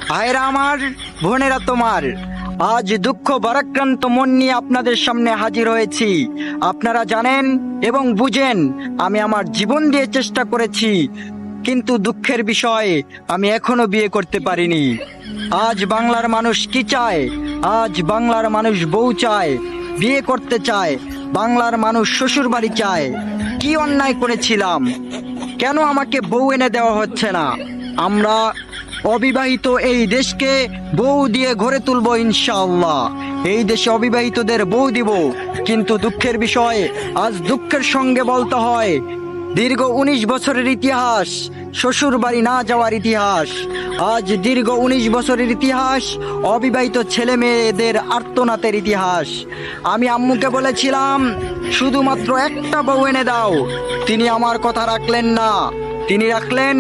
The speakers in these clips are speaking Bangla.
ভাইরা আমার, বোনেরা তোমার, আজ দুঃখ ভারাক্রান্ত মন নিয়ে আপনাদের সামনে হাজির হয়েছি। আপনারা জানেন এবং বুঝেন আমি আমার জীবন দিয়ে চেষ্টা করেছি, কিন্তু দুঃখের বিষয় আমি এখনো বিয়ে করতে পারিনি। আজ বাংলার মানুষ কি চায়? আজ বাংলার মানুষ বউ চায়, বিয়ে করতে চায়। বাংলার মানুষ শ্বশুর বাড়ি চায়। কি অন্যায় করেছিলাম? কেন আমাকে বউ এনে দেওয়া হচ্ছে না? আমরা অবিবাহিত এই দেশকে বউ দিয়ে গড়ে তুলবো ইনশাআল্লাহ। এই দেশে অবিবাহিতদের বউ দিব। কিন্তু দুঃখের বিষয়, আজ দুঃখের সঙ্গে বলতে হয়, দীর্ঘ 19 বছরের ইতিহাস, শ্বশুর বাড়ি না যাওয়ার ইতিহাস। আজ দীর্ঘ 19 বছরের ইতিহাস, অবিবাহিত ছেলে মেয়েদের আর্তনাদের ইতিহাস। আমি আম্মুকে বলেছিলাম শুধুমাত্র একটা বউ এনে দাও। তিনি আমার কথা রাখলেন না, তিনি রাখলেন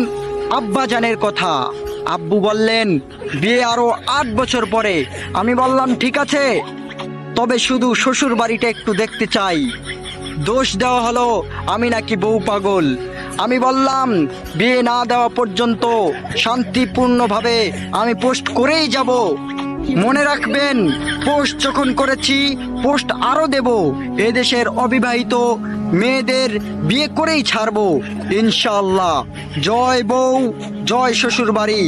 আব্বাজানের কথা। আব্বু বললেন বিয়ে আরো 8 বছর পরে। আমি বললাম ঠিক আছে, তবে শুধু শ্বশুর বাড়িটা একটু দেখতে চাই। দোষ দেওয়া হলো আমি নাকি বউ পাগল। আমি বললাম বিয়ে না দেওয়া পর্যন্ত শান্তিপূর্ণভাবে আমি পোস্ট করেই যাব। মনে রাখবেন, পোস্ট যখন করেছি পোস্ট আরো দেব। এদেশের অবিবাহিত মেয়েদের বিয়ে করেই ছাড়বো ইনশাআল্লাহ। জয় বউ, জয় শ্বশুর বাড়ি।